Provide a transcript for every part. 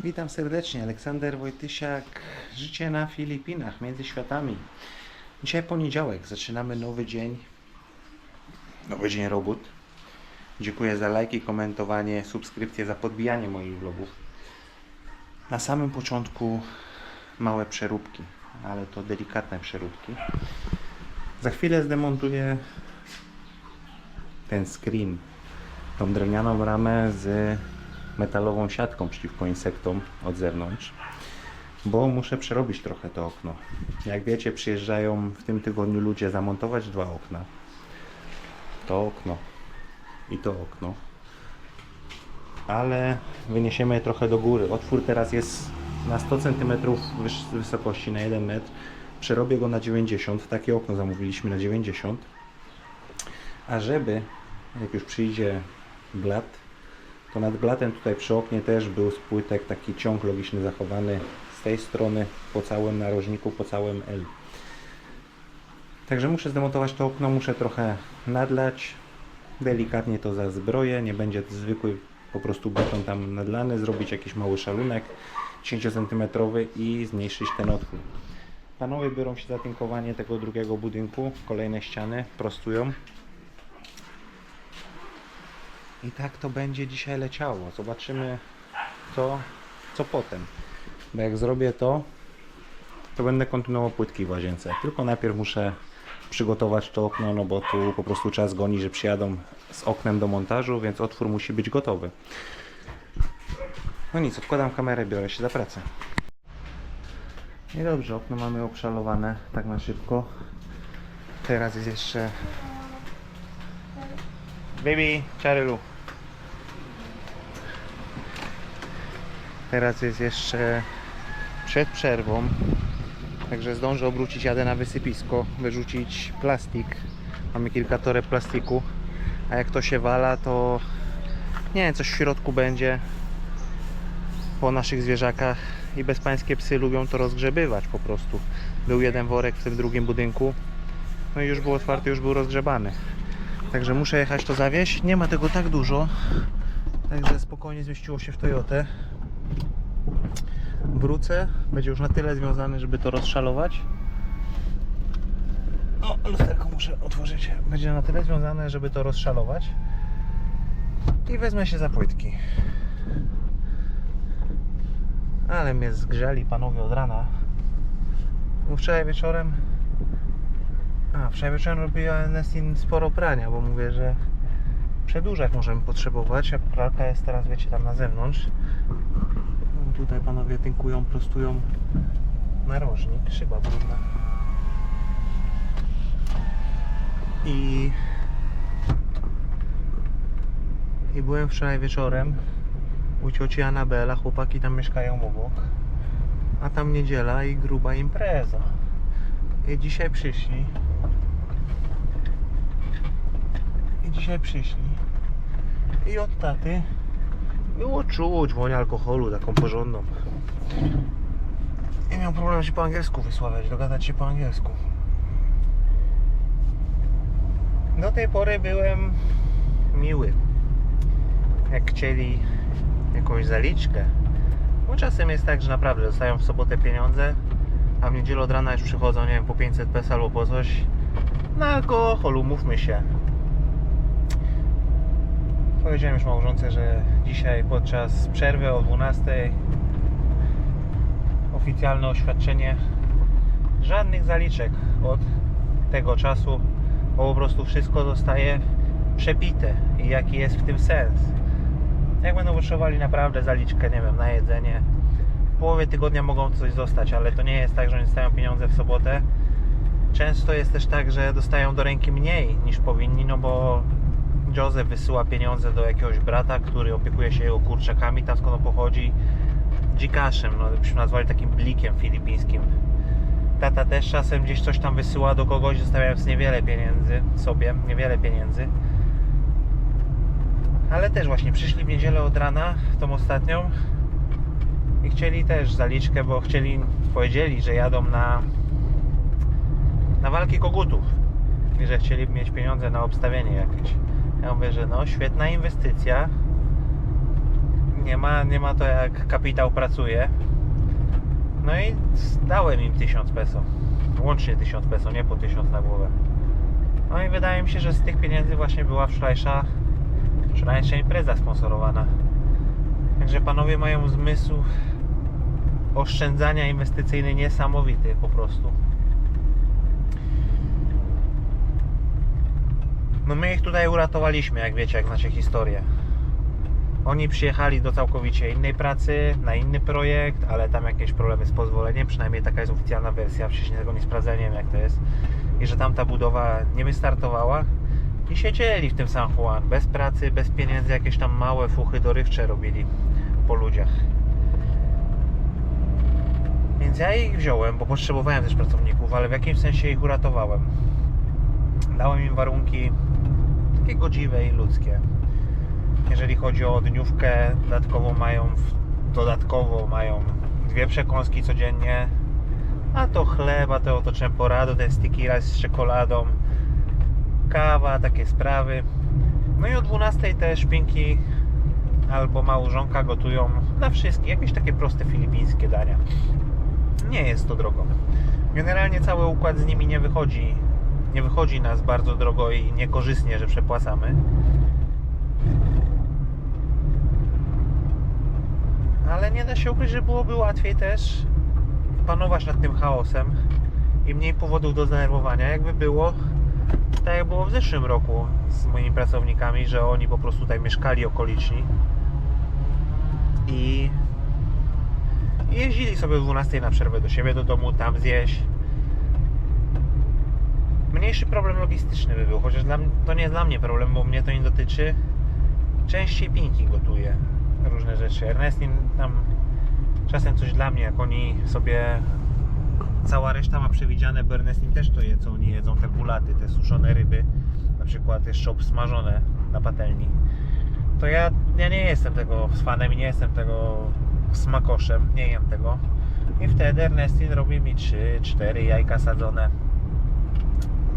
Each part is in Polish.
Witam serdecznie, Aleksander Wojtysiak. Życie na Filipinach, między światami. Dzisiaj poniedziałek, zaczynamy nowy dzień robót. Dziękuję za lajki, komentowanie, subskrypcje, za podbijanie moich vlogów. Na samym początku małe przeróbki, ale to delikatne przeróbki. Za chwilę zdemontuję ten screen, tą drewnianą ramę z metalową siatką przeciwko insektom od zewnątrz, bo muszę przerobić trochę to okno. Jak wiecie, przyjeżdżają w tym tygodniu ludzie zamontować dwa okna. To okno i to okno. Ale wyniesiemy je trochę do góry. Otwór teraz jest na 100 cm wysokości, na 1 metr. Przerobię go na 90. Takie okno zamówiliśmy na 90. A żeby, jak już przyjdzie blat, to nad blatem tutaj przy oknie też był z płytek taki ciąg logiczny zachowany z tej strony po całym narożniku, po całym L. Także muszę zdemontować to okno, muszę trochę nadlać, delikatnie to zazbroję, nie będzie zwykły po prostu beton tam nadlany, zrobić jakiś mały szalunek 10 cm i zmniejszyć ten otwór. Panowie biorą się za tynkowanie tego drugiego budynku, kolejne ściany prostują. I tak to będzie dzisiaj leciało. Zobaczymy co potem. Bo jak zrobię to będę kontynuował płytki w łazience. Tylko najpierw muszę przygotować to okno, no bo tu po prostu czas goni, że przyjadą z oknem do montażu, więc otwór musi być gotowy. No nic, odkładam kamerę, biorę się za pracę. I dobrze, okno mamy obszalowane tak na szybko. Teraz jest jeszcze... Baby, Charylu. Teraz jest jeszcze przed przerwą, także zdążę obrócić, jadę na wysypisko, wyrzucić plastik. Mamy kilka toreb plastiku, a jak to się wala, to nie wiem, coś w środku będzie po naszych zwierzakach i bezpańskie psy lubią to rozgrzebywać po prostu. Był jeden worek w tym drugim budynku, no i już był otwarty, już był rozgrzebany. Także muszę jechać to zawieźć. Nie ma tego tak dużo, także spokojnie zmieściło się w Toyotę. Wrócę, będzie już na tyle związany, żeby to rozszalować. O, lusterko muszę otworzyć. Będzie na tyle związane, żeby to rozszalować. I wezmę się za płytki. Ale mnie zgrzali panowie od rana. Bo wczoraj wieczorem robiłem Nestin sporo prania, bo mówię, że przedłużak możemy potrzebować, a pralka jest teraz, wiecie, tam na zewnątrz. Tutaj panowie tynkują, prostują narożnik, szyba brudna. I byłem wczoraj wieczorem u cioci Anabela, chłopaki tam mieszkają obok, a tam niedziela i gruba impreza. I dzisiaj przyszli. I od taty było czuć woń alkoholu, taką porządną. I miał problem się po angielsku wysławiać, dogadać się po angielsku. Do tej pory byłem miły. Jak chcieli jakąś zaliczkę. Bo czasem jest tak, że naprawdę dostają w sobotę pieniądze, a w niedzielę od rana już przychodzą, nie wiem, po 500 peso albo po coś. Na alkohol, umówmy się. Powiedziałem już małżonce, że dzisiaj podczas przerwy o 12 oficjalne oświadczenie, żadnych zaliczek od tego czasu, bo po prostu wszystko zostaje przepite i jaki jest w tym sens. Jak będą potrzebowali naprawdę zaliczkę, nie wiem, na jedzenie, w połowie tygodnia mogą coś dostać, ale to nie jest tak, że oni dostają pieniądze w sobotę. Często jest też tak, że dostają do ręki mniej niż powinni, no bo Józef wysyła pieniądze do jakiegoś brata, który opiekuje się jego kurczakami, tam skąd on pochodzi, dzikaszem, no byśmy nazwali takim blikiem filipińskim. Tata też czasem gdzieś coś tam wysyła do kogoś, zostawiając niewiele pieniędzy. Ale też właśnie przyszli w niedzielę od rana, tą ostatnią, i chcieli też zaliczkę, bo powiedzieli, że jadą na walki kogutów i że chcieli mieć pieniądze na obstawienie jakieś. Ja mówię, że no świetna inwestycja, Nie ma to jak kapitał pracuje. No i dałem im 1000 peso. Łącznie 1000 peso, nie po 1000 na głowę. No i wydaje mi się, że z tych pieniędzy właśnie była wczorajsza impreza sponsorowana. Także panowie mają zmysł oszczędzania inwestycyjny niesamowity po prostu. No my ich tutaj uratowaliśmy, jak wiecie, jak znacie historię. Oni przyjechali do całkowicie innej pracy, na inny projekt, ale tam jakieś problemy z pozwoleniem, przynajmniej taka jest oficjalna wersja, wcześniej tego nie sprawdzałem, nie wiem jak to jest. I że tam ta budowa nie wystartowała i siedzieli w tym San Juan, bez pracy, bez pieniędzy, jakieś tam małe fuchy dorywcze robili po ludziach. Więc ja ich wziąłem, bo potrzebowałem też pracowników, ale w jakimś sensie ich uratowałem. Dałem im warunki takie godziwe i ludzkie. Jeżeli chodzi o dniówkę, dodatkowo mają 2 przekąski codziennie, a to chleba, to oto temporado, ten sticky rice z czekoladą, kawa, takie sprawy. No i o 12 te szpinki albo małżonka gotują dla wszystkich jakieś takie proste filipińskie dania. Nie jest to drogo. Generalnie cały układ z nimi nie wychodzi nas bardzo drogo i niekorzystnie, że przepłacamy. Ale nie da się ukryć, że byłoby łatwiej też panować nad tym chaosem i mniej powodów do zdenerwowania. Jakby było tak jak było w zeszłym roku z moimi pracownikami, że oni po prostu tutaj mieszkali okoliczni i jeździli sobie o 12 na przerwę do siebie, do domu, tam zjeść. Mniejszy problem logistyczny by był, chociaż to nie jest dla mnie problem, bo mnie to nie dotyczy. Częściej Pinki gotuje różne rzeczy. Ernestin tam czasem coś dla mnie, jak oni sobie cała reszta ma przewidziane, bo Ernestin też to je, co oni jedzą, te bulaty, te suszone ryby, na przykład jeszcze obsmażone na patelni. To ja nie jestem tego fanem i nie jestem tego smakoszem, nie jem tego. I wtedy Ernestin robi mi 3-4 jajka sadzone,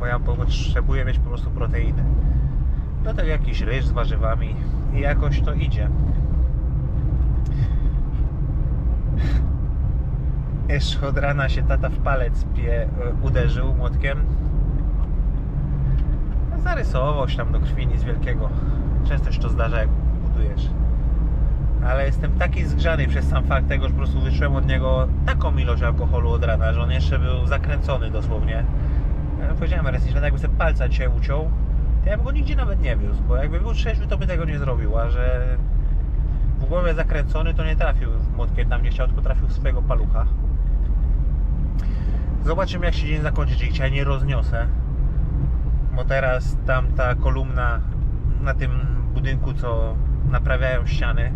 bo ja potrzebuję mieć po prostu proteiny. Do tego jakiś ryż z warzywami i jakoś to idzie. Jeszcze od rana się tata w palec uderzył młotkiem. Zarysował się tam do krwi, nic wielkiego. Często się to zdarza, jak budujesz. Ale jestem taki zgrzany przez sam fakt tego, że po prostu wyczułem od niego taką ilość alkoholu od rana, że on jeszcze był zakręcony dosłownie. Ja powiedziałem Ernestin, że jakby sobie palca dzisiaj uciął, to ja bym go nigdzie nawet nie wiózł, bo jakby był trzeźwy, to by tego nie zrobił, a że w głowie zakręcony, to nie trafił młotkiem tam, gdzie chciał, tylko trafił w swojego palucha. Zobaczymy, jak się dzień zakończy, czy dzisiaj nie rozniosę, bo teraz tam ta kolumna na tym budynku, co naprawiają ściany,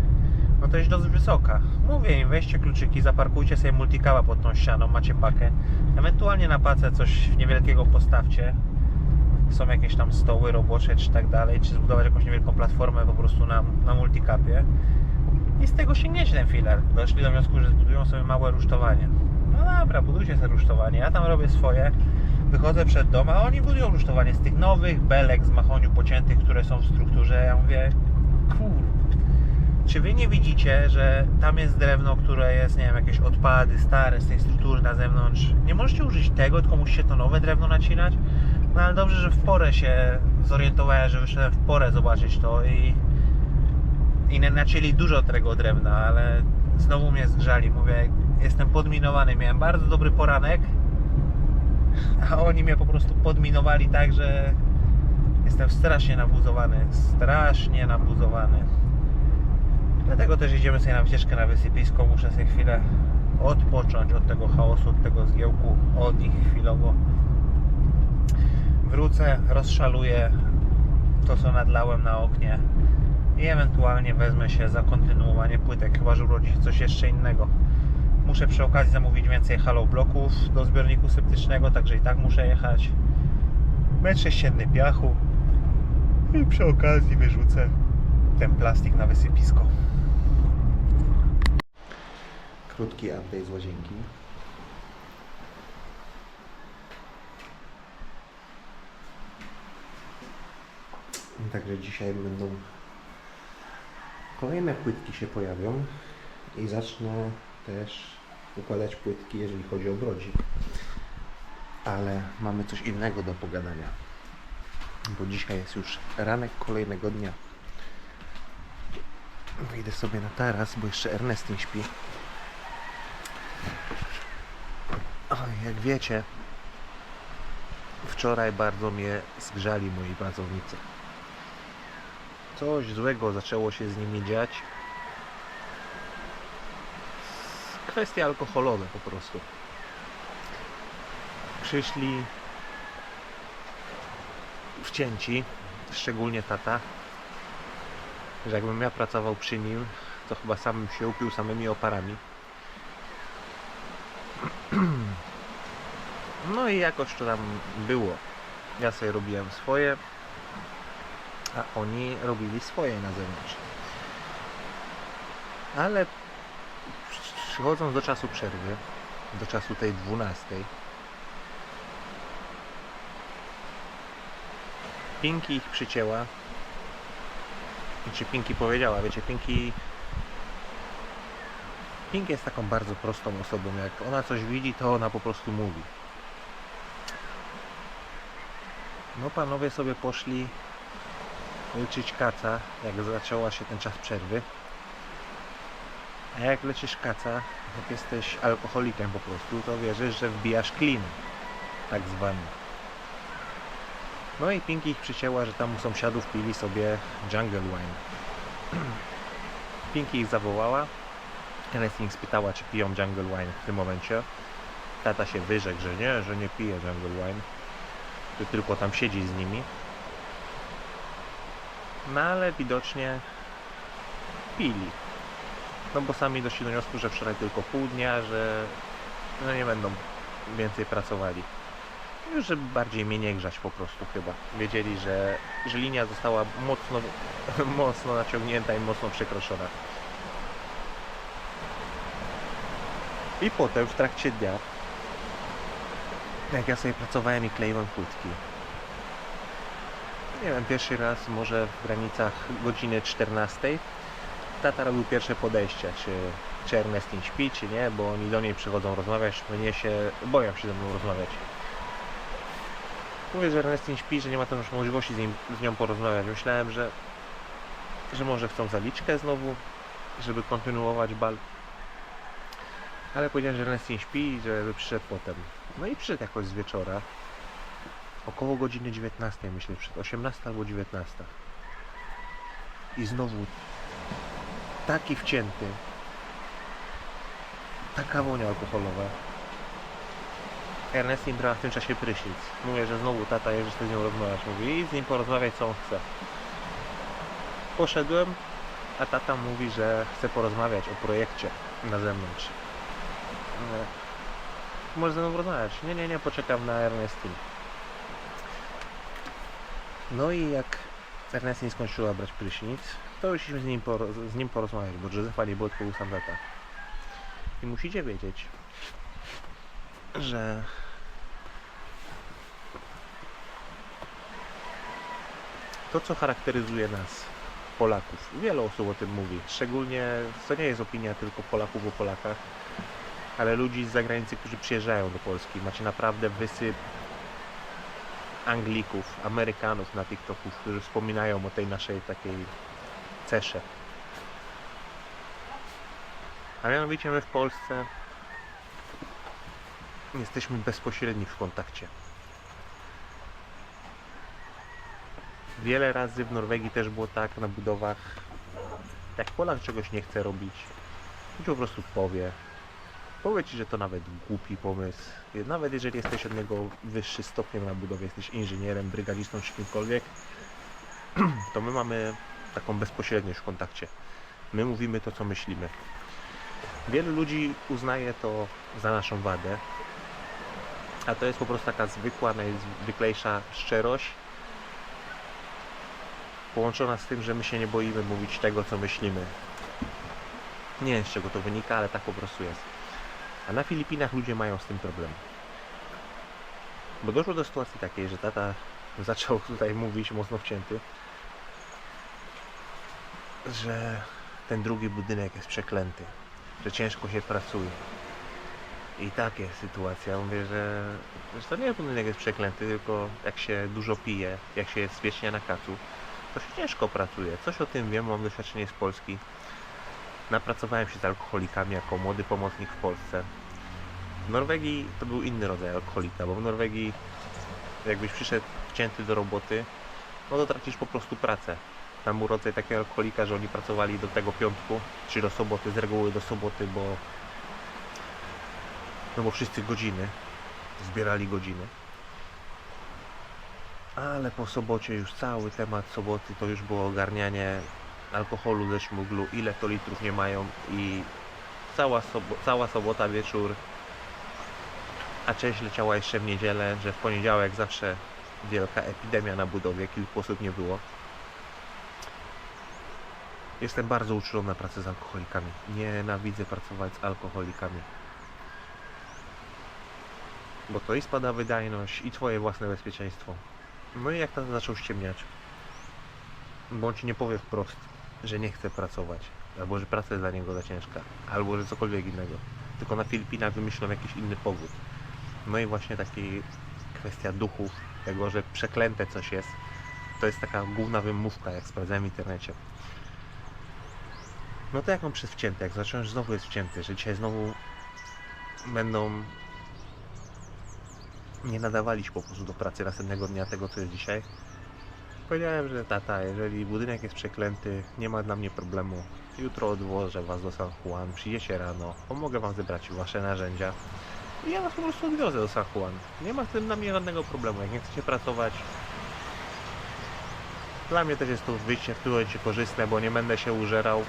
no to jest dość wysoka. Mówię im, weźcie kluczyki, zaparkujcie sobie multikała pod tą ścianą, macie pakę, ewentualnie na pacę coś niewielkiego postawcie, są jakieś tam stoły robocze czy tak dalej, czy zbudować jakąś niewielką platformę po prostu na multikapie i z tego sięgniecie ten filar. Doszli do wniosku, że zbudują sobie małe rusztowanie. No dobra, budujcie sobie rusztowanie, ja tam robię swoje, wychodzę przed dom, a oni budują rusztowanie z tych nowych belek z mahoniu pociętych, które są w strukturze. Ja mówię, czy wy nie widzicie, że tam jest drewno, które jest, nie wiem, jakieś odpady stare z tej struktury na zewnątrz? Nie możecie użyć tego, tylko musicie to nowe drewno nacinać? No ale dobrze, że w porę się zorientowałem, że wyszedłem w porę zobaczyć to i nacięli dużo tego drewna, ale znowu mnie zgrzali. Mówię, jestem podminowany, miałem bardzo dobry poranek, a oni mnie po prostu podminowali tak, że jestem strasznie nabuzowany. Dlatego też idziemy sobie na wycieczkę na wysypisko. Muszę sobie chwilę odpocząć od tego chaosu, od tego zgiełku, od nich chwilowo. Wrócę, rozszaluję to, co nadlałem na oknie i ewentualnie wezmę się za kontynuowanie płytek, chyba że urodzi się coś jeszcze innego. Muszę przy okazji zamówić więcej halobloków do zbiorniku septycznego, także i tak muszę jechać. Metr sześcienny piachu i przy okazji wyrzucę ten plastik na wysypisko. Krótki update z łazienki. Także dzisiaj będą Kolejne płytki się pojawią i zacznę też układać płytki, jeżeli chodzi o brodzik. Ale mamy coś innego do pogadania, bo dzisiaj jest już ranek kolejnego dnia. Wyjdę sobie na taras, bo jeszcze Ernest nie śpi. Oj, jak wiecie, wczoraj bardzo mnie zgrzali moi pracownicy. Coś złego zaczęło się z nimi dziać. Kwestie alkoholowe po prostu. Przyszli wcięci, szczególnie tata, że jakbym ja pracował przy nim, to chyba sam się upił samymi oparami. No i jakoś to tam było. Ja sobie robiłem swoje, a oni robili swoje na zewnątrz. Ale przychodząc do czasu przerwy, do czasu tej 12, Pinki ich przycięła. Czy Pinki powiedziała, wiecie, Pinki jest taką bardzo prostą osobą. Jak ona coś widzi, to ona po prostu mówi. No panowie sobie poszli leczyć kaca, jak zaczęła się ten czas przerwy. A jak leczysz kaca, jak jesteś alkoholikiem po prostu, to wierzysz, że wbijasz klin, tak zwany. No i Pinki ich przycięła, że tam u sąsiadów pili sobie jungle wine. Pinki ich zawołała. Ernest spytała, czy piją jungle wine w tym momencie. Tata się wyrzekł, że nie pije jungle wine, że tylko tam siedzi z nimi. No ale widocznie pili. No bo sami doszli do wniosku, że wczoraj tylko pół dnia, że no nie będą więcej pracowali. Już żeby bardziej mnie nie grzać po prostu chyba. Wiedzieli, że linia została mocno naciągnięta i mocno przekroczona. I potem w trakcie dnia, jak ja sobie pracowałem i kleiłem płytki, nie wiem, pierwszy raz może w granicach godziny 14, tata robił pierwsze podejścia, czy Ernest nie śpi, czy nie, bo oni do niej przychodzą rozmawiać, boją się ze mną rozmawiać. Mówię, że Ernest nie śpi, że nie ma tam już możliwości z nią porozmawiać. Myślałem, że może chcą zaliczkę znowu, żeby kontynuować bal. Ale powiedziałem, że Ernest nie śpi i żeby przyszedł potem. No i przyszedł jakoś z wieczora. Około godziny 19, myślę, przed 18 albo 19. I znowu taki wcięty. Taka wonia alkoholowa. Ernest nie brała w tym czasie prysznic. Mówię, że znowu tata jedzie z nią rozmawiać. Mówi, i z nim porozmawiać, co on chce. Poszedłem, a tata mówi, że chce porozmawiać o projekcie na zewnątrz. Może ze mną porozmawiać? Nie, poczekam na Ernestin. No i jak Ernestin skończyła brać prysznic, to już z nim porozmawiać, bo Józefa nie było, tylko był sam tata. I musicie wiedzieć, że to, co charakteryzuje nas, Polaków, wiele osób o tym mówi, szczególnie, to nie jest opinia tylko Polaków o Polakach, ale ludzi z zagranicy, którzy przyjeżdżają do Polski. Macie naprawdę wysyp Anglików, Amerykanów na TikToku, którzy wspominają o tej naszej takiej cesze. A mianowicie my w Polsce jesteśmy bezpośredni w kontakcie. Wiele razy w Norwegii też było tak na budowach, jak Polak czegoś nie chce robić, to po prostu powie ci, że to nawet głupi pomysł. Nawet jeżeli jesteś od niego wyższy stopniem na budowie, jesteś inżynierem, brygadzistą czy kimkolwiek, to my mamy taką bezpośredniość w kontakcie. My mówimy to, co myślimy. Wielu ludzi uznaje to za naszą wadę, a to jest po prostu taka zwykła, najzwyklejsza szczerość, połączona z tym, że my się nie boimy mówić tego, co myślimy. Nie wiem, z czego to wynika, ale tak po prostu jest. A na Filipinach ludzie mają z tym problem. Bo doszło do sytuacji takiej, że tata zaczął tutaj mówić, mocno wcięty, że ten drugi budynek jest przeklęty, że ciężko się pracuje. I tak jest sytuacja. Mówię, że to nie budynek jest przeklęty, tylko jak się dużo pije, jak się jest wiecznie na kacu, to się ciężko pracuje. Coś o tym wiem, mam doświadczenie z Polski. Napracowałem się z alkoholikami jako młody pomocnik w Polsce. W Norwegii to był inny rodzaj alkoholika, bo w Norwegii jakbyś przyszedł wcięty do roboty, no to tracisz po prostu pracę. Tam był rodzaj takiego alkoholika, że oni pracowali do tego piątku, czy do soboty, z reguły do soboty, bo wszyscy godziny, zbierali godziny. Ale po sobocie już cały temat soboty to już było ogarnianie alkoholu ze szmuglu, ile to litrów nie mają i cała sobota wieczór, a część leciała jeszcze w niedzielę, że w poniedziałek zawsze wielka epidemia na budowie, kilku osób nie było. Jestem bardzo uczulony na pracę z alkoholikami. Nienawidzę pracować z alkoholikami. Bo to i spada wydajność, i twoje własne bezpieczeństwo. No i jak to zaczął ściemniać, bo on ci nie powie wprost, że nie chce pracować, albo że praca jest dla niego za ciężka, albo że cokolwiek innego. Tylko na Filipinach wymyślą jakiś inny powód. No i właśnie taka kwestia duchów, tego, że przeklęte coś jest, to jest taka główna wymówka, jak sprawdzałem w internecie. No to jak on przez wcięty, jak zacząłem, że znowu jest wcięty, że dzisiaj znowu będą nie nadawali się po prostu do pracy następnego dnia tego, co jest dzisiaj. Powiedziałem, że tata, jeżeli budynek jest przeklęty, nie ma dla mnie problemu. Jutro odwożę was do San Juan, przyjdziecie rano, pomogę wam zebrać wasze narzędzia i ja was po prostu odwiozę do San Juan. Nie ma z tym dla mnie żadnego problemu. Jak nie chcecie pracować, dla mnie też jest to wyjście w tym momencie korzystne, bo nie będę się użerał.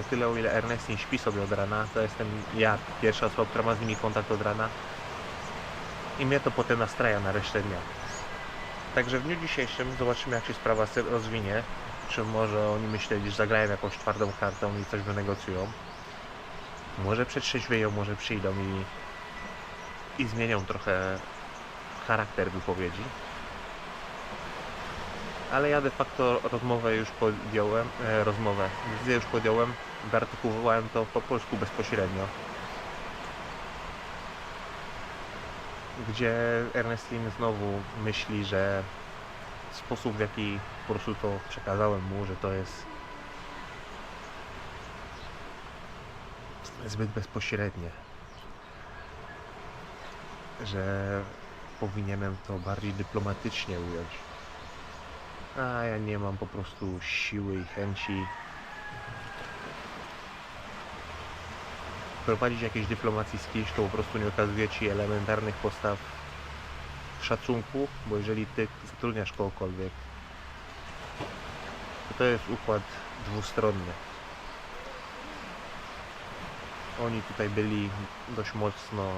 O tyle, o ile Ernest nie śpi sobie od rana, to jestem ja, pierwsza osoba, która ma z nimi kontakt od rana. I mnie to potem nastraja na resztę dnia. Także w dniu dzisiejszym zobaczymy, jak się sprawa rozwinie. Czy może oni myśleli, że zagrają jakąś twardą kartą i coś wynegocjują. Może przetrzeźwieją, może przyjdą i zmienią trochę charakter wypowiedzi. Ale ja de facto rozmowę już podjąłem, decyzję już podjąłem, wyartykułowałem to po polsku bezpośrednio. Gdzie Ernestine znowu myśli, że sposób, w jaki po prostu to przekazałem mu, że to jest zbyt bezpośrednie, że powinienem to bardziej dyplomatycznie ująć. A ja nie mam po prostu siły i chęci prowadzić jakiejś dyplomacji z kimś, to po prostu nie okazuje ci elementarnych postaw szacunku, bo jeżeli ty zatrudniasz kogokolwiek, to jest układ dwustronny. Oni tutaj byli dość mocno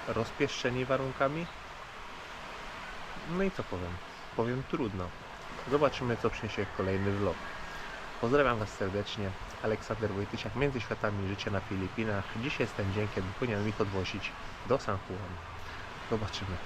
rozpieszczeni warunkami. No i co powiem? Powiem trudno. Zobaczymy, co przyniesie kolejny vlog. Pozdrawiam was serdecznie. Aleksander Wojtysiak, Między Światami, życie na Filipinach. Dziś jest ten dzień, kiedy powinienem ich odwozić do San Juan. Zobaczymy.